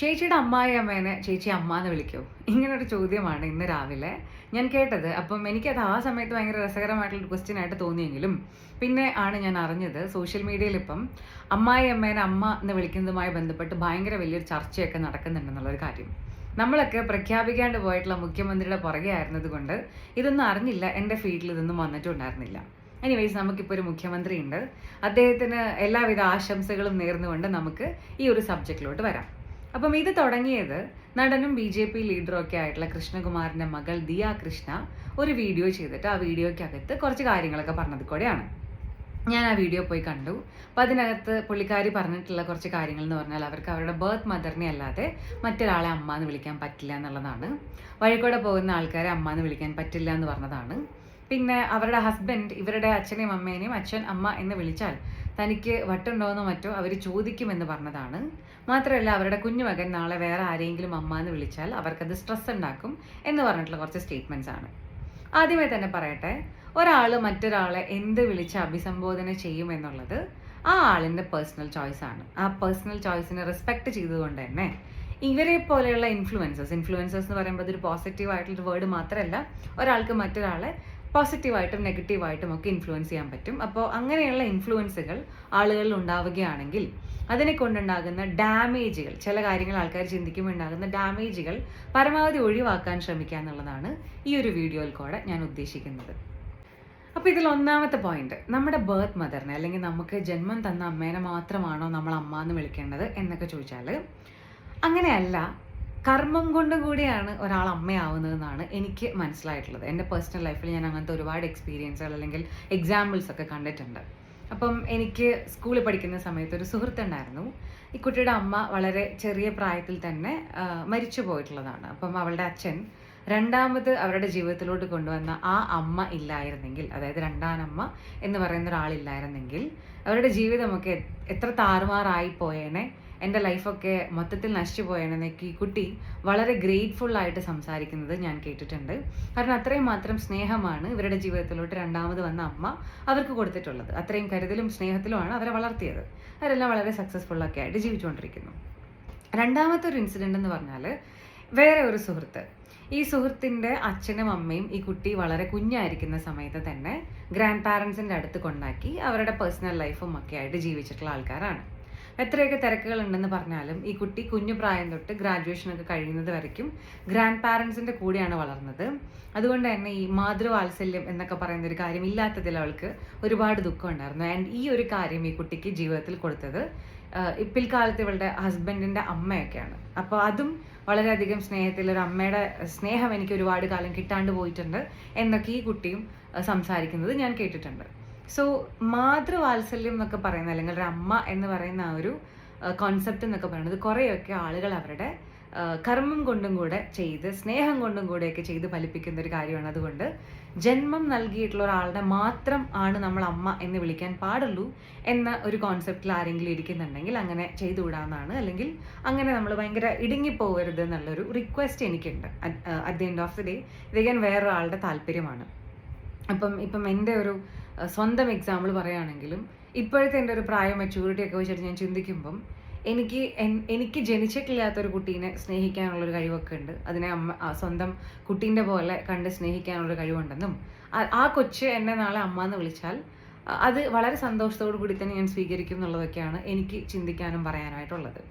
ചേച്ചിയുടെ അമ്മായിയമ്മേനെ ചേച്ചി അമ്മ എന്ന് വിളിക്കുമോ? ഇങ്ങനൊരു ചോദ്യമാണ് ഇന്ന് രാവിലെ ഞാൻ കേട്ടത്. അപ്പം എനിക്കത് ആ സമയത്ത് ഭയങ്കര രസകരമായിട്ടുള്ളൊരു ക്വസ്റ്റ്യൻ ആയിട്ട് തോന്നിയെങ്കിലും പിന്നെ ആണ് ഞാൻ അറിഞ്ഞത് സോഷ്യൽ മീഡിയയിൽ ഇപ്പം അമ്മായിയമ്മേനെ അമ്മ എന്ന് വിളിക്കുന്നതുമായി ബന്ധപ്പെട്ട് ഭയങ്കര വലിയൊരു ചർച്ചയൊക്കെ നടക്കുന്നുണ്ടെന്നുള്ളൊരു കാര്യം. നമ്മളൊക്കെ പ്രഖ്യാപിക്കാണ്ട് പോയിട്ടുള്ള മുഖ്യമന്ത്രിയുടെ പുറകെ ആയിരുന്നത് കൊണ്ട് ഇതൊന്നും അറിഞ്ഞില്ല, എൻ്റെ ഫീൽഡിൽ ഇതൊന്നും വന്നിട്ടുണ്ടായിരുന്നില്ല. എനിവേസ്, നമുക്കിപ്പോൾ ഒരു മുഖ്യമന്ത്രി ഉണ്ട്. അദ്ദേഹത്തിന് എല്ലാവിധ ആശംസകളും നേർന്നുകൊണ്ട് നമുക്ക് ഈ ഒരു സബ്ജക്റ്റിലോട്ട് വരാം. അപ്പം ഇത് തുടങ്ങിയത് നടനും BJP ലീഡറും ഒക്കെ ആയിട്ടുള്ള കൃഷ്ണകുമാറിന്റെ മകൾ ദിയ കൃഷ്ണ ഒരു വീഡിയോ ചെയ്തിട്ട് ആ വീഡിയോയ്ക്കകത്ത് കുറച്ച് കാര്യങ്ങളൊക്കെ പറഞ്ഞത് കൂടെയാണ്. ഞാൻ ആ വീഡിയോ പോയി കണ്ടു. അപ്പം അതിനകത്ത് പുള്ളിക്കാരി പറഞ്ഞിട്ടുള്ള കുറച്ച് കാര്യങ്ങൾ എന്ന് പറഞ്ഞാൽ അവർക്ക് അവരുടെ ബർത്ത് മദറിനെ അല്ലാതെ മറ്റൊരാളെ അമ്മ എന്ന് വിളിക്കാൻ പറ്റില്ല എന്നുള്ളതാണ്. വഴിക്കൂടെ പോകുന്ന ആൾക്കാരെ അമ്മ എന്ന് വിളിക്കാൻ പറ്റില്ല എന്ന് പറഞ്ഞതാണ്. പിന്നെ അവരുടെ ഹസ്ബൻഡ് ഇവരുടെ അച്ഛനെയും അമ്മേനെയും അച്ഛൻ അമ്മ എന്ന് വിളിച്ചാൽ തനിക്ക് വട്ടുണ്ടോയെന്നോ മറ്റോ അവർ ചോദിക്കുമെന്ന് പറഞ്ഞതാണ്. മാത്രമല്ല അവരുടെ കുഞ്ഞുമകൻ നാളെ വേറെ ആരെങ്കിലും അമ്മ എന്ന് വിളിച്ചാൽ അവർക്കത് സ്ട്രെസ് ഉണ്ടാക്കും എന്ന് പറഞ്ഞിട്ടുള്ള കുറച്ച് സ്റ്റേറ്റ്മെൻറ്റ്സ് ആണ്. ആദ്യമേ തന്നെ പറയട്ടെ, ഒരാൾ മറ്റൊരാളെ എന്ത് വിളിച്ച് അഭിസംബോധന ചെയ്യുമെന്നുള്ളത് ആ ആളിൻ്റെ പേഴ്സണൽ ചോയ്സ് ആണ്. ആ പേഴ്സണൽ ചോയ്സിനെ റെസ്പെക്ട് ചെയ്തുകൊണ്ട് തന്നെ ഇവരെ പോലെയുള്ള ഇൻഫ്ലുവൻസേഴ്സ് എന്ന് പറയുമ്പോൾ അതൊരു പോസിറ്റീവ് ആയിട്ടുള്ളൊരു വേർഡ് മാത്രമല്ല, ഒരാൾക്ക് മറ്റൊരാളെ പോസിറ്റീവായിട്ടും നെഗറ്റീവായിട്ടും ഒക്കെ ഇൻഫ്ലുവൻസ് ചെയ്യാൻ പറ്റും. അപ്പോൾ അങ്ങനെയുള്ള ഇൻഫ്ലുവൻസുകൾ ആളുകളിൽ ഉണ്ടാവുകയാണെങ്കിൽ അതിനെ കൊണ്ടുണ്ടാകുന്ന ഡാമേജുകൾ, ചില കാര്യങ്ങൾ ആൾക്കാർ ചിന്തിക്കുമ്പോൾ ഉണ്ടാകുന്ന ഡാമേജുകൾ പരമാവധി ഒഴിവാക്കാൻ ശ്രമിക്കുക എന്നുള്ളതാണ് ഈ ഒരു വീഡിയോയിൽ കൂടെ ഞാൻ ഉദ്ദേശിക്കുന്നത്. അപ്പോൾ ഇതിൽ ഒന്നാമത്തെ പോയിന്റ്, നമ്മുടെ ബർത്ത് മദറിനെ അല്ലെങ്കിൽ നമുക്ക് ജന്മം തന്ന അമ്മേനെ മാത്രമാണോ നമ്മൾ അമ്മ എന്ന് വിളിക്കേണ്ടത് എന്നൊക്കെ ചോദിച്ചാൽ അങ്ങനെയല്ല. കർമ്മം കൊണ്ട് കൂടിയാണ് ഒരാൾ അമ്മയാവുന്നതെന്നാണ് എനിക്ക് മനസ്സിലായിട്ടുള്ളത്. എൻ്റെ പേഴ്സണൽ ലൈഫിൽ ഞാൻ അങ്ങനത്തെ ഒരുപാട് എക്സ്പീരിയൻസുകൾ അല്ലെങ്കിൽ എക്സാമ്പിൾസ് ഒക്കെ കണ്ടിട്ടുണ്ട്. അപ്പം എനിക്ക് സ്കൂളിൽ പഠിക്കുന്ന സമയത്ത് ഒരു സുഹൃത്തുണ്ടായിരുന്നു. ഈ കുട്ടിയുടെ അമ്മ വളരെ ചെറിയ പ്രായത്തിൽ തന്നെ മരിച്ചു പോയിട്ടുള്ളതാണ്. അപ്പം അവളുടെ അച്ഛൻ രണ്ടാമത് അവരുടെ ജീവിതത്തിലോട്ട് കൊണ്ടുവന്ന ആ അമ്മ ഇല്ലായിരുന്നെങ്കിൽ, അതായത് രണ്ടാനമ്മ എന്ന് പറയുന്ന ഒരാളില്ലായിരുന്നെങ്കിൽ അവരുടെ ജീവിതമൊക്കെ എത്ര താറുമാറായി പോയേനെ, എൻ്റെ ലൈഫൊക്കെ മൊത്തത്തിൽ നശിച്ചു പോയെന്നൊക്കെ ഈ കുട്ടി വളരെ ഗ്രേറ്റ്ഫുൾ ആയിട്ട് സംസാരിക്കുന്നത് ഞാൻ കേട്ടിട്ടുണ്ട്. കാരണം അത്രയും മാത്രം സ്നേഹമാണ് ഇവരുടെ ജീവിതത്തിലോട്ട് രണ്ടാമത് വന്ന അമ്മ അവർക്ക് കൊടുത്തിട്ടുള്ളത്. അത്രയും കരുതലും സ്നേഹത്തിലുമാണ് അവരെ വളർത്തിയത്. അവരെല്ലാം വളരെ സക്സസ്ഫുള്ളൊക്കെ ആയിട്ട് ജീവിച്ചുകൊണ്ടിരിക്കുന്നു. രണ്ടാമത്തെ ഒരു ഇൻസിഡൻ്റ് എന്ന് പറഞ്ഞാൽ വേറെ ഒരു സുഹൃത്ത്, ഈ സുഹൃത്തിൻ്റെ അച്ഛനും അമ്മയും ഈ കുട്ടി വളരെ കുഞ്ഞായിരിക്കുന്ന സമയത്ത് തന്നെ ഗ്രാൻഡ് പാരൻസിൻ്റെ അടുത്ത് കൊണ്ടാക്കി അവരുടെ പേഴ്സണൽ ലൈഫും ഒക്കെ ആയിട്ട് ജീവിച്ചിട്ടുള്ള ആൾക്കാരാണ്. എത്രയൊക്കെ തിരക്കുകൾ ഉണ്ടെന്ന് പറഞ്ഞാലും ഈ കുട്ടി കുഞ്ഞു പ്രായം തൊട്ട് ഗ്രാജുവേഷനൊക്കെ കഴിയുന്നത് വരയ്ക്കും ഗ്രാൻഡ് പാരൻസിൻ്റെ കൂടെയാണ് വളർന്നത്. അതുകൊണ്ട് തന്നെ ഈ മാതൃവാത്സല്യം എന്നൊക്കെ പറയുന്ന ഒരു കാര്യം ഇല്ലാത്തതിൽ അവൾക്ക് ഒരുപാട് ദുഃഖം ഉണ്ടായിരുന്നു. ആൻഡ് ഈ ഒരു കാര്യം ഈ കുട്ടിക്ക് ജീവിതത്തിൽ കൊടുത്തത് പിൽക്കാലത്ത് ഇവളുടെ ഹസ്ബൻഡിൻ്റെ അമ്മയൊക്കെയാണ്. അപ്പോൾ അതും വളരെയധികം സ്നേഹത്തിൽ, ഒരു അമ്മയുടെ സ്നേഹം എനിക്ക് ഒരുപാട് കാലം കിട്ടാണ്ട് പോയിട്ടുണ്ട് എന്നൊക്കെ ഈ കുട്ടിയും സംസാരിക്കുന്നത് ഞാൻ കേട്ടിട്ടുണ്ട്. സോ മാതൃവാത്സല്യം എന്നൊക്കെ പറയുന്ന അല്ലെങ്കിൽ ഒരു അമ്മ എന്ന് പറയുന്ന ആ ഒരു കോൺസെപ്റ്റ് എന്നൊക്കെ പറയുന്നത് കുറേയൊക്കെ ആളുകൾ അവരുടെ കർമ്മം കൊണ്ടും കൂടെ ചെയ്ത് സ്നേഹം കൊണ്ടും കൂടെയൊക്കെ ചെയ്ത് ഫലിപ്പിക്കുന്ന ഒരു കാര്യമാണ്. അതുകൊണ്ട് ജന്മം നൽകിയിട്ടുള്ള ഒരാളുടെ മാത്രം ആണ് നമ്മൾ അമ്മ എന്ന് വിളിക്കാൻ പാടുള്ളൂ എന്ന ഒരു കോൺസെപ്റ്റിൽ ആരെങ്കിലും ഇരിക്കുന്നുണ്ടെങ്കിൽ അങ്ങനെ ചെയ്തുവിടാമെന്നാണ്, അല്ലെങ്കിൽ അങ്ങനെ നമ്മൾ ഭയങ്കര ഇടുങ്ങിപ്പോകരുത് എന്നുള്ളൊരു റിക്വസ്റ്റ് എനിക്കുണ്ട്. At the end of the day ഇതേക്കാൻ വേറൊരാളുടെ താല്പര്യമാണ്. ഇപ്പം എൻ്റെ ഒരു സ്വന്തം എക്സാമ്പിൾ പറയുകയാണെങ്കിലും ഇപ്പോഴത്തെ എൻ്റെ ഒരു പ്രായം മെച്യൂരിറ്റി ഒക്കെ വെച്ചിട്ട് ഞാൻ ചിന്തിക്കുമ്പം എനിക്ക് ജനിച്ചിട്ടില്ലാത്തൊരു കുട്ടീനെ സ്നേഹിക്കാനുള്ളൊരു കഴിവൊക്കെ ഉണ്ട്. അതിനെ സ്വന്തം കുട്ടീൻ്റെ പോലെ കണ്ട് സ്നേഹിക്കാനുള്ളൊരു കഴിവുണ്ടെന്നും ആ കൊച്ച് എന്നെ നാളെ അമ്മ എന്ന് വിളിച്ചാൽ അത് വളരെ സന്തോഷത്തോടു കൂടി തന്നെ ഞാൻ സ്വീകരിക്കും എന്നുള്ളതൊക്കെയാണ് എനിക്ക് ചിന്തിക്കാനും പറയാനായിട്ടുള്ളത്.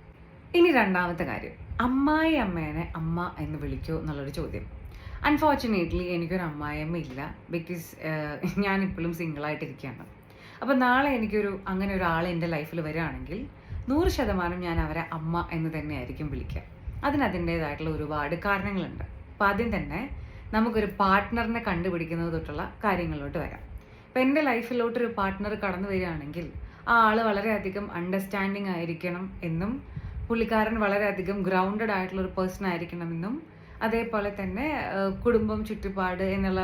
ഇനി രണ്ടാമത്തെ കാര്യം, അമ്മായി അമ്മേനെ അമ്മ എന്ന് വിളിക്കൂ എന്നുള്ളൊരു ചോദ്യം. അൺഫോർച്ചുനേറ്റ്ലി എനിക്കൊരു അമ്മായിയമ്മ ഇല്ല. ബിക്കോസ് ഞാനിപ്പോഴും സിംഗിളായിട്ടിരിക്കുകയാണ്. അപ്പോൾ നാളെ എനിക്കൊരു അങ്ങനെ ഒരാൾ എൻ്റെ ലൈഫിൽ വരികയാണെങ്കിൽ 100% ഞാൻ അവരെ അമ്മ എന്ന് തന്നെയായിരിക്കും വിളിക്കുക. അതിൻ്റേതായിട്ടുള്ള ഒരുപാട് കാരണങ്ങളുണ്ട്. അപ്പോൾ ആദ്യം തന്നെ നമുക്കൊരു പാർട്ട്ണറിനെ കണ്ടുപിടിക്കുന്നത് തൊട്ടുള്ള കാര്യങ്ങളിലോട്ട് വരാം. അപ്പോൾ എൻ്റെ ലൈഫിലോട്ടൊരു പാർട്ട്ണർ കടന്നു വരികയാണെങ്കിൽ ആ ആൾ വളരെയധികം അണ്ടർസ്റ്റാൻഡിങ് ആയിരിക്കണം എന്നും പുള്ളിക്കാരൻ വളരെയധികം ഗ്രൗണ്ടഡ് ആയിട്ടുള്ളൊരു പേഴ്സൺ ആയിരിക്കണമെന്നും അതേപോലെ തന്നെ കുടുംബം, ചുറ്റുപാട് എന്നുള്ള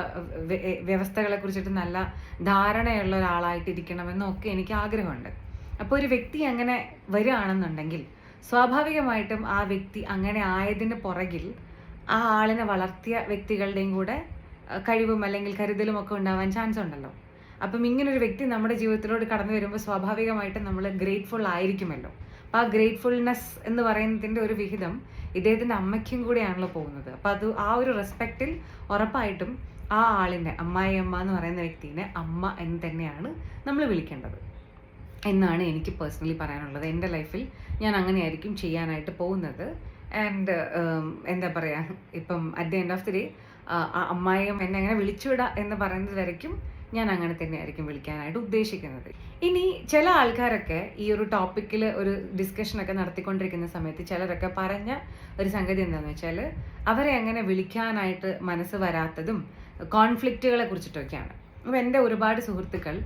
വ്യവസ്ഥകളെ കുറിച്ചിട്ട് നല്ല ധാരണയുള്ള ഒരാളായിട്ടിരിക്കണമെന്നും ഒക്കെ എനിക്ക് ആഗ്രഹമുണ്ട്. അപ്പോൾ ഒരു വ്യക്തി അങ്ങനെ വരികയാണെന്നുണ്ടെങ്കിൽ സ്വാഭാവികമായിട്ടും ആ വ്യക്തി അങ്ങനെ ആയതിന് പുറകിൽ ആ ആളിനെ വളർത്തിയ വ്യക്തികളുടെയും കൂടെ കഴിവും അല്ലെങ്കിൽ കരുതലും ഒക്കെ ഉണ്ടാവാൻ ചാൻസ് ഉണ്ടല്ലോ. അപ്പം ഇങ്ങനൊരു വ്യക്തി നമ്മുടെ ജീവിതത്തിലോട്ട് കടന്നു വരുമ്പോൾ സ്വാഭാവികമായിട്ടും നമ്മൾ ഗ്രേറ്റ്ഫുൾ ആയിരിക്കുമല്ലോ. അപ്പോൾ ആ ഗ്രേറ്റ്ഫുൾനെസ് എന്ന് പറയുന്നതിൻ്റെ ഒരു വിഹിതം ഇദ്ദേഹത്തിൻ്റെ അമ്മയ്ക്കും കൂടെയാണല്ലോ പോകുന്നത്. അപ്പോൾ അത് ആ ഒരു റെസ്പെക്റ്റിൽ ഉറപ്പായിട്ടും ആ ആളിനെ അമ്മായിയമ്മ എന്ന് പറയുന്ന വ്യക്തിനെ അമ്മ എന്ന് തന്നെയാണ് നമ്മൾ വിളിക്കേണ്ടത് എന്നാണ് എനിക്ക് പേഴ്സണലി പറയാനുള്ളത്. എൻ്റെ ലൈഫിൽ ഞാൻ അങ്ങനെയായിരിക്കും ചെയ്യാനായിട്ട് പോകുന്നത്. ആൻഡ് എന്താ പറയുക, ഇപ്പം at the end of the day അമ്മായിയും എന്നെ അങ്ങനെ വിളിച്ചുവിടുക എന്ന് പറയുന്നത് വരയ്ക്കും ഞാൻ അങ്ങനെ തന്നെയായിരിക്കും വിളിക്കാനായിട്ട് ഉദ്ദേശിക്കുന്നത്. ഇനി ചില ആൾക്കാരൊക്കെ ഈ ഒരു ടോപ്പിക്കിൽ ഒരു ഡിസ്കഷനൊക്കെ നടത്തിക്കൊണ്ടിരിക്കുന്ന സമയത്ത് ചിലരൊക്കെ പറഞ്ഞ ഒരു സംഗതി എന്താണെന്ന് വെച്ചാൽ, അവരെ അങ്ങനെ വിളിക്കാനായിട്ട് മനസ്സ് വരാത്തതും കോൺഫ്ലിക്റ്റുകളെ കുറിച്ചിട്ടൊക്കെയാണ്. അപ്പോൾ എൻ്റെ ഒരുപാട് സുഹൃത്തുക്കൾ,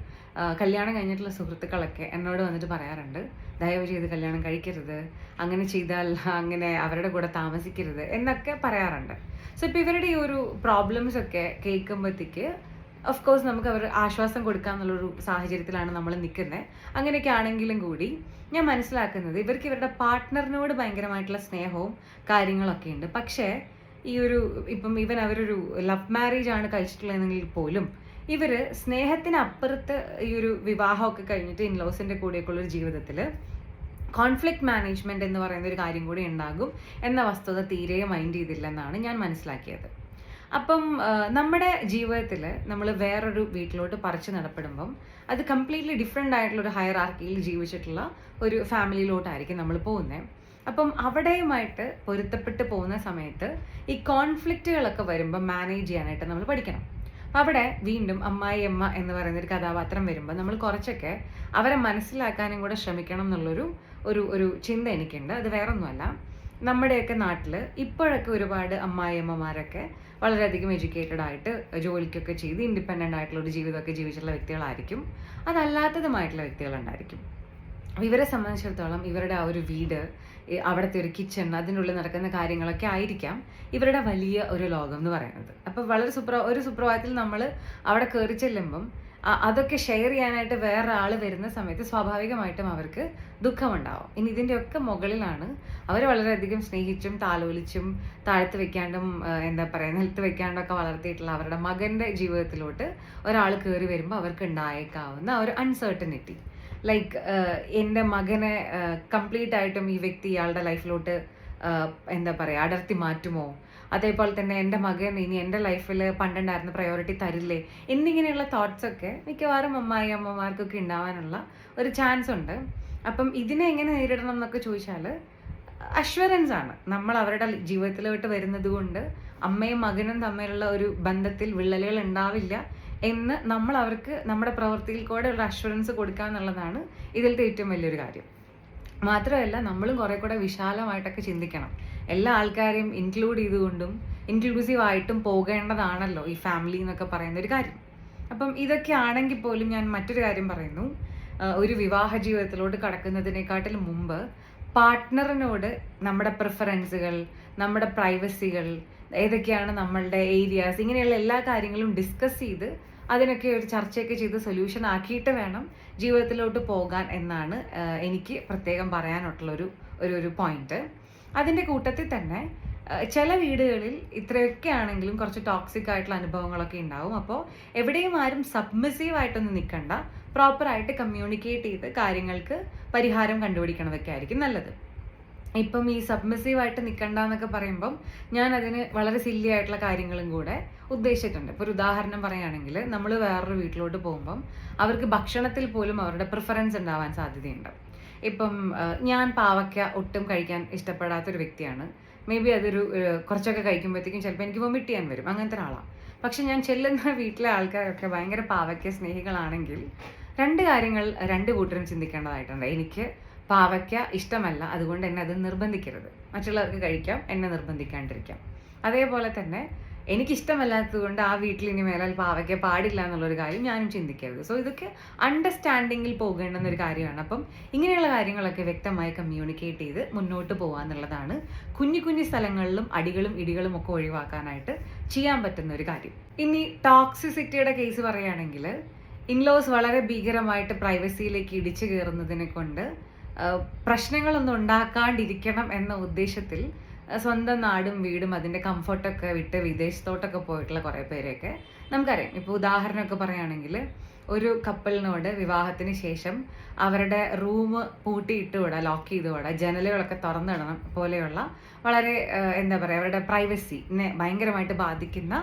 കല്യാണം കഴിഞ്ഞിട്ടുള്ള സുഹൃത്തുക്കളൊക്കെ എന്നോട് വന്നിട്ട് പറയാറുണ്ട്, ദയവ് ചെയ്ത് കല്യാണം കഴിക്കരുത്, അങ്ങനെ ചെയ്താൽ അങ്ങനെ അവരുടെ കൂടെ താമസിക്കരുത് എന്നൊക്കെ പറയാറുണ്ട്. സോ ഇപ്പോൾ ഇവരുടെ ഈ ഒരു പ്രോബ്ലംസ് ഒക്കെ കേൾക്കുമ്പോഴത്തേക്ക് ഓഫ് കോഴ്സ് നമുക്ക് അവർ ആശ്വാസം കൊടുക്കാമെന്നുള്ളൊരു സാഹചര്യത്തിലാണ് നമ്മൾ നിൽക്കുന്നത്. അങ്ങനെയൊക്കെ ആണെങ്കിലും കൂടി ഞാൻ മനസ്സിലാക്കുന്നത് ഇവർക്ക് ഇവരുടെ പാർട്ട്ണറിനോട് ഭയങ്കരമായിട്ടുള്ള സ്നേഹവും കാര്യങ്ങളൊക്കെ ഉണ്ട്. പക്ഷേ ഈ ഒരു ഇപ്പം അവരൊരു ലവ് മാരേജ് ആണ് കഴിച്ചിട്ടുള്ളതെങ്കിൽ പോലും ഇവർ സ്നേഹത്തിനപ്പുറത്ത് ഈ ഒരു വിവാഹമൊക്കെ കഴിഞ്ഞിട്ട് ഇൻലോസിൻ്റെ കൂടെയൊക്കെയുള്ളൊരു ജീവിതത്തിൽ കോൺഫ്ലിക്റ്റ് മാനേജ്മെൻറ്റ് എന്ന് പറയുന്ന ഒരു കാര്യം കൂടി ഉണ്ടാകും എന്ന വസ്തുത തീരെ മൈൻഡ് ചെയ്തില്ലെന്നാണ് ഞാൻ മനസ്സിലാക്കിയത്. അപ്പം നമ്മുടെ ജീവിതത്തിൽ നമ്മൾ വേറൊരു വീട്ടിലോട്ട് പറിച്ചു നടപ്പെടുമ്പം അത് കംപ്ലീറ്റ്ലി ഡിഫറെൻ്റ് ആയിട്ടുള്ളൊരു ഹയറാർക്കിയിൽ ജീവിച്ചിട്ടുള്ള ഒരു ഫാമിലിയിലോട്ടായിരിക്കും നമ്മൾ പോകുന്നത്. അപ്പം അവിടെയുമായിട്ട് പൊരുത്തപ്പെട്ട് പോകുന്ന സമയത്ത് ഈ കോൺഫ്ലിക്റ്റുകളൊക്കെ വരുമ്പോൾ മാനേജ് ചെയ്യാനായിട്ട് നമ്മൾ പഠിക്കണം. അപ്പം അവിടെ വീണ്ടും അമ്മായിയമ്മ എന്ന് പറയുന്നൊരു കഥാപാത്രം വരുമ്പോൾ നമ്മൾ കുറച്ചൊക്കെ അവരെ മനസ്സിലാക്കാനും കൂടെ ശ്രമിക്കണം എന്നുള്ളൊരു ഒരു ചിന്ത എനിക്കുണ്ട്. അത് വേറൊന്നുമല്ല, നമ്മുടെയൊക്കെ നാട്ടിൽ ഇപ്പോഴൊക്കെ ഒരുപാട് അമ്മായിയമ്മമാരൊക്കെ വളരെയധികം എഡ്യൂക്കേറ്റഡ് ആയിട്ട് ജോലിക്കൊക്കെ ചെയ്ത് ഇൻഡിപെൻഡൻ്റ് ആയിട്ടുള്ള ഒരു ജീവിതമൊക്കെ ജീവിച്ചിട്ടുള്ള വ്യക്തികളായിരിക്കും. അതല്ലാത്തതുമായിട്ടുള്ള വ്യക്തികളുണ്ടായിരിക്കും. ഇവരെ സംബന്ധിച്ചിടത്തോളം ഇവരുടെ ആ ഒരു വീട്, അവിടുത്തെ ഒരു കിച്ചൺ, അതിനുള്ളിൽ നടക്കുന്ന കാര്യങ്ങളൊക്കെ ആയിരിക്കാം ഇവരുടെ വലിയ ഒരു ലോകം എന്ന് പറയുന്നത്. അപ്പോൾ വളരെ ഒരു സുപ്രഭാതത്തിൽ നമ്മൾ അവിടെ കയറി ചെല്ലുമ്പം അതൊക്കെ ഷെയർ ചെയ്യാനായിട്ട് വേറെ ആൾ വരുന്ന സമയത്ത് സ്വാഭാവികമായിട്ടും അവർക്ക് ദുഃഖമുണ്ടാവും. ഇനി ഇതിൻ്റെയൊക്കെ മുകളിലാണ് അവർ വളരെയധികം സ്നേഹിച്ചും താലോലിച്ചും താഴ്ത്ത് വെക്കാണ്ടും എന്താ പറയുക നിലത്ത് വെക്കാണ്ടൊക്കെ വളർത്തിയിട്ടുള്ള അവരുടെ മകൻ്റെ ജീവിതത്തിലോട്ട് ഒരാൾ കയറി വരുമ്പോൾ അവർക്ക് ഉണ്ടായേക്കാവുന്ന ഒരു അൺസർട്ടനിറ്റി. ലൈക്ക് എൻ്റെ മകനെ കംപ്ലീറ്റ് ആയിട്ടും ഈ വ്യക്തി ഇയാളുടെ ലൈഫിലോട്ട് എന്താ പറയുക അടർത്തി മാറ്റുമോ, അതേപോലെ തന്നെ എൻ്റെ മകൻ ഇനി എൻ്റെ ലൈഫിൽ പണ്ടുണ്ടായിരുന്ന പ്രയോറിറ്റി തരില്ലേ എന്നിങ്ങനെയുള്ള തോട്ട്സൊക്കെ മിക്കവാറും അമ്മമാർക്കൊക്കെ ഉണ്ടാവാനുള്ള ഒരു ചാൻസ് ഉണ്ട്. അപ്പം ഇതിനെ എങ്ങനെ നേരിടണം എന്നൊക്കെ ചോദിച്ചാൽ അഷ്വറൻസ് ആണ്. നമ്മൾ അവരുടെ ജീവിതത്തിലോട്ട് വരുന്നത് കൊണ്ട് അമ്മയും മകനും തമ്മിലുള്ള ഒരു ബന്ധത്തിൽ വിള്ളലുകൾ ഉണ്ടാവില്ല എന്ന് നമ്മൾ അവർക്ക് നമ്മുടെ പ്രവൃത്തിയിൽ കൂടെ ഒരു അഷ്വറൻസ് കൊടുക്കുക എന്നുള്ളതാണ് ഇതിലത്തെ ഏറ്റവും വലിയൊരു കാര്യം. മാത്രമല്ല നമ്മളും കുറെ കൂടെ വിശാലമായിട്ടൊക്കെ ചിന്തിക്കണം. എല്ലാ ആൾക്കാരെയും ഇൻക്ലൂഡ് ചെയ്തുകൊണ്ടും ഇൻക്ലൂസീവ് ആയിട്ടും പോകേണ്ടതാണല്ലോ ഈ ഫാമിലി എന്നൊക്കെ പറയുന്ന ഒരു കാര്യം. അപ്പം ഇതൊക്കെ ആണെങ്കിൽ പോലും ഞാൻ മറ്റൊരു കാര്യം പറയുന്നു, ഒരു വിവാഹ ജീവിതത്തിലോട്ട് കടക്കുന്നതിനെക്കാട്ടിലും മുമ്പ് പാർട്ട്ണറിനോട് നമ്മുടെ പ്രിഫറൻസുകൾ, നമ്മുടെ പ്രൈവസികൾ, ഏതൊക്കെയാണ് നമ്മളുടെ ഏരിയാസ്, ഇങ്ങനെയുള്ള എല്ലാ കാര്യങ്ങളും ഡിസ്കസ് ചെയ്ത് അതിനൊക്കെ ഒരു ചർച്ചയൊക്കെ ചെയ്ത് സൊല്യൂഷൻ ആക്കിയിട്ട് വേണം ജീവിതത്തിലോട്ട് പോകാൻ എന്നാണ് എനിക്ക് പ്രത്യേകം പറയാനുള്ളൊരു ഒരു പോയിന്റ്. അതിൻ്റെ കൂട്ടത്തിൽ തന്നെ ചില വീടുകളിൽ ഇത്രയൊക്കെ ആണെങ്കിലും കുറച്ച് ടോക്സിക് ആയിട്ടുള്ള അനുഭവങ്ങളൊക്കെ ഉണ്ടാവും. അപ്പോൾ എവിടെയും ആരും സബ്മിസീവ് ആയിട്ടൊന്നും നിൽക്കണ്ട, പ്രോപ്പറായിട്ട് കമ്മ്യൂണിക്കേറ്റ് ചെയ്ത് കാര്യങ്ങൾക്ക് പരിഹാരം കണ്ടുപിടിക്കണതൊക്കെ ആയിരിക്കും നല്ലത്. ഇപ്പം ഈ സബ്മിസീവായിട്ട് നിൽക്കണ്ട എന്നൊക്കെ പറയുമ്പം ഞാൻ അതിന് വളരെ സില്ലി ആയിട്ടുള്ള കാര്യങ്ങളും കൂടെ ഉദ്ദേശിച്ചിട്ടുണ്ട്. ഇപ്പോൾ ഒരു ഉദാഹരണം പറയുകയാണെങ്കിൽ, നമ്മൾ വേറൊരു വീട്ടിലോട്ട് പോകുമ്പം അവർക്ക് ഭക്ഷണത്തിൽ പോലും അവരുടെ പ്രിഫറൻസ് ഉണ്ടാവാൻ സാധ്യതയുണ്ട്. ഇപ്പം ഞാൻ പാവയ്ക്ക ഒട്ടും കഴിക്കാൻ ഇഷ്ടപ്പെടാത്തൊരു വ്യക്തിയാണ്. മേ ബി അതൊരു കുറച്ചൊക്കെ കഴിക്കുമ്പോഴത്തേക്കും ചിലപ്പോൾ എനിക്ക് വൊമിറ്റ് ചെയ്യാൻ വരും, അങ്ങനത്തെ ഒരാളാണ്. പക്ഷെ ഞാൻ ചെല്ലുന്ന വീട്ടിലെ ആൾക്കാരൊക്കെ ഭയങ്കര പാവയ്ക്ക സ്നേഹികളാണെങ്കിൽ രണ്ട് കാര്യങ്ങൾ രണ്ട് കൂട്ടരും ചിന്തിക്കേണ്ടതായിട്ടുണ്ട്. എനിക്ക് പാവയ്ക്ക ഇഷ്ടമല്ല, അതുകൊണ്ട് എന്നെ അത് നിർബന്ധിക്കരുത്. മറ്റുള്ളവർക്ക് കഴിക്കാം, എന്നെ നിർബന്ധിക്കാണ്ടിരിക്കാം. അതേപോലെ തന്നെ എനിക്കിഷ്ടമല്ലാത്തത് കൊണ്ട് ആ വീട്ടിൽ ഇനി മേലാൽ പാവയ്ക്ക പാടില്ല എന്നുള്ളൊരു കാര്യം ഞാനും ചിന്തിക്കരുത്. സോ ഇതൊക്കെ അണ്ടർസ്റ്റാൻഡിങ്ങിൽ പോകേണ്ടുന്നൊരു കാര്യമാണ്. അപ്പം ഇങ്ങനെയുള്ള കാര്യങ്ങളൊക്കെ വ്യക്തമായി കമ്മ്യൂണിക്കേറ്റ് ചെയ്ത് മുന്നോട്ട് പോകുക എന്നുള്ളതാണ് കുഞ്ഞു കുഞ്ഞു സ്ഥലങ്ങളിലും അടികളും ഇടികളും ഒക്കെ ഒഴിവാക്കാനായിട്ട് ചെയ്യാൻ പറ്റുന്ന ഒരു കാര്യം. ഇനി ടോക്സിസിറ്റിയുടെ കേസ് പറയുകയാണെങ്കിൽ, ഇൻലോസ് വളരെ ഭീകരമായിട്ട് പ്രൈവസിയിലേക്ക് ഇടിച്ചു കയറുന്നതിനെ കൊണ്ട് പ്രശ്നങ്ങളൊന്നും ഉണ്ടാക്കാണ്ടിരിക്കണം എന്ന ഉദ്ദേശത്തിൽ സ്വന്തം നാടും വീടും അതിൻ്റെ കംഫർട്ടൊക്കെ വിട്ട് വിദേശത്തോട്ടൊക്കെ പോയിട്ടുള്ള കുറേ പേരെയൊക്കെ നമുക്കറിയാം. ഇപ്പോൾ ഉദാഹരണമൊക്കെ പറയുകയാണെങ്കിൽ ഒരു കപ്പിളിനോട് വിവാഹത്തിന് ശേഷം അവരുടെ റൂം പൂട്ടിയിട്ട് വിടുക, ലോക്ക് ചെയ്ത് വിടുക, ജനലുകളൊക്കെ തുറന്നിടണം പോലെയുള്ള വളരെ എന്താ പറയുക, അവരുടെ പ്രൈവസിനെ ഭയങ്കരമായിട്ട് ബാധിക്കുന്ന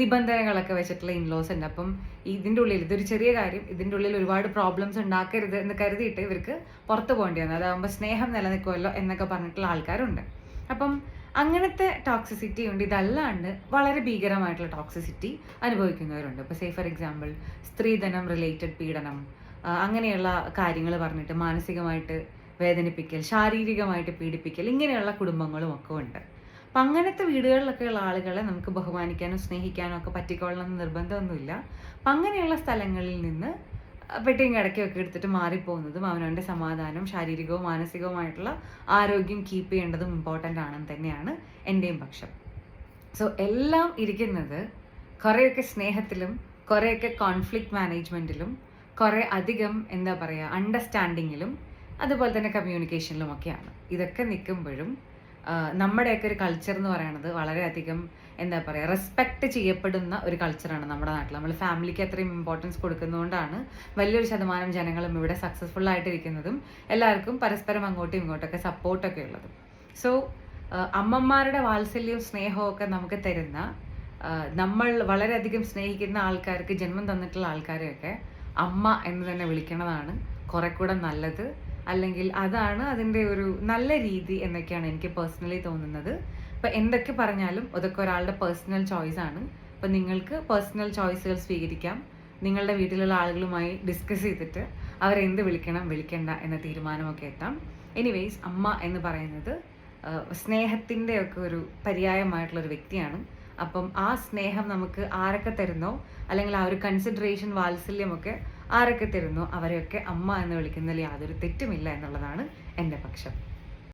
നിബന്ധനകളൊക്കെ വെച്ചിട്ടുള്ള ഇൻലോസ് ഉണ്ട്. അപ്പം ഇതിൻ്റെ ഉള്ളിൽ ഇതൊരു ചെറിയ കാര്യം, ഇതിൻ്റെ ഉള്ളിൽ ഒരുപാട് പ്രോബ്ലംസ് ഉണ്ടാക്കരുത് എന്ന് കരുതിയിട്ട് ഇവർക്ക് പുറത്ത് പോകേണ്ടി വന്നു. അതാകുമ്പോൾ സ്നേഹം നിലനിൽക്കുമല്ലോ എന്നൊക്കെ പറഞ്ഞിട്ടുള്ള ആൾക്കാരുണ്ട്. അപ്പം അങ്ങനത്തെ ടോക്സിസിറ്റി ഉണ്ട്. ഇതല്ലാണ്ട് വളരെ ഭീകരമായിട്ടുള്ള ടോക്സിസിറ്റി അനുഭവിക്കുന്നവരുണ്ട്. ഇപ്പോൾ ഫോർ എക്സാമ്പിൾ സ്ത്രീധനം റിലേറ്റഡ് പീഡനം, അങ്ങനെയുള്ള കാര്യങ്ങൾ പറഞ്ഞിട്ട് മാനസികമായിട്ട് വേദനിപ്പിക്കൽ, ശാരീരികമായിട്ട് പീഡിപ്പിക്കൽ, ഇങ്ങനെയുള്ള കുടുംബങ്ങളും ഒക്കെ ഉണ്ട്. അപ്പം അങ്ങനത്തെ വീടുകളിലൊക്കെ ഉള്ള ആളുകളെ നമുക്ക് ബഹുമാനിക്കാനോ സ്നേഹിക്കാനോ ഒക്കെ പറ്റിക്കൊള്ളണമെന്ന് നിർബന്ധമൊന്നുമില്ല. അപ്പം അങ്ങനെയുള്ള സ്ഥലങ്ങളിൽ നിന്ന് പെട്ടിയും കിടക്കുകയൊക്കെ എടുത്തിട്ട് മാറിപ്പോകുന്നതും അവനവൻ്റെ സമാധാനം, ശാരീരികവും മാനസികവുമായിട്ടുള്ള ആരോഗ്യം കീപ്പ് ചെയ്യേണ്ടതും ഇമ്പോർട്ടൻ്റ് ആണെന്ന് തന്നെയാണ് എൻ്റെയും പക്ഷം. സോ എല്ലാം ഇരിക്കുന്നത് കുറേയൊക്കെ സ്നേഹത്തിലും കുറേയൊക്കെ കോൺഫ്ലിക്റ്റ് മാനേജ്മെൻറ്റിലും കുറേ അധികം എന്താ പറയുക അണ്ടർസ്റ്റാൻഡിങ്ങിലും അതുപോലെ തന്നെ കമ്മ്യൂണിക്കേഷനിലും ഒക്കെയാണ്. ഇതൊക്കെ നിൽക്കുമ്പോഴും നമ്മുടെയൊക്കെ ഒരു കൾച്ചർ എന്ന് പറയുന്നത് വളരെയധികം എന്താ പറയുക റെസ്പെക്റ്റ് ചെയ്യപ്പെടുന്ന ഒരു കൾച്ചറാണ് നമ്മുടെ നാട്ടിൽ. നമ്മൾ ഫാമിലിക്ക് അത്രയും ഇമ്പോർട്ടൻസ് കൊടുക്കുന്നതുകൊണ്ടാണ് വലിയൊരു ശതമാനം ജനങ്ങളും ഇവിടെ സക്സസ്ഫുൾ ആയിട്ടിരിക്കുന്നതും എല്ലാവർക്കും പരസ്പരം അങ്ങോട്ടും ഇങ്ങോട്ടൊക്കെ സപ്പോർട്ടൊക്കെ ഉള്ളതും. സോ അമ്മമാരുടെ വാത്സല്യവും സ്നേഹവും ഒക്കെ നമുക്ക് തരുന്ന, നമ്മൾ വളരെയധികം സ്നേഹിക്കുന്ന ആൾക്കാർക്ക് ജന്മം തന്നിട്ടുള്ള ആൾക്കാരെയൊക്കെ അമ്മ എന്ന് തന്നെ വിളിക്കുന്നതാണ് കുറെ കൂടെ നല്ലത്. അല്ലെങ്കിൽ അതാണ് അതിൻ്റെ ഒരു നല്ല രീതി എന്നൊക്കെയാണ് എനിക്ക് പേഴ്സണലി തോന്നുന്നത്. ഇപ്പം എന്തൊക്കെ പറഞ്ഞാലും അതൊക്കെ ഒരാളുടെ പേഴ്സണൽ ചോയ്സാണ്. അപ്പം നിങ്ങൾക്ക് പേഴ്സണൽ ചോയ്സുകൾ സ്വീകരിക്കാം. നിങ്ങളുടെ വീട്ടിലുള്ള ആളുകളുമായി ഡിസ്കസ് ചെയ്തിട്ട് അവരെന്ത് വിളിക്കണം വിളിക്കണ്ട എന്ന തീരുമാനമൊക്കെ എത്താം. എനിവേയ്സ്, അമ്മ എന്ന് പറയുന്നത് സ്നേഹത്തിൻ്റെ ഒക്കെ ഒരു പര്യായമായിട്ടുള്ളൊരു വ്യക്തിയാണ്. അപ്പം ആ സ്നേഹം നമുക്ക് ആരൊക്കെ തരുന്നോ, അല്ലെങ്കിൽ ആ ഒരു കൺസിഡറേഷൻ വാത്സല്യമൊക്കെ ആരൊക്കെ തരുന്നോ അവരെയൊക്കെ അമ്മ എന്ന് വിളിക്കുന്നതിൽ യാതൊരു തെറ്റുമില്ല എന്നുള്ളതാണ് എൻ്റെ പക്ഷം.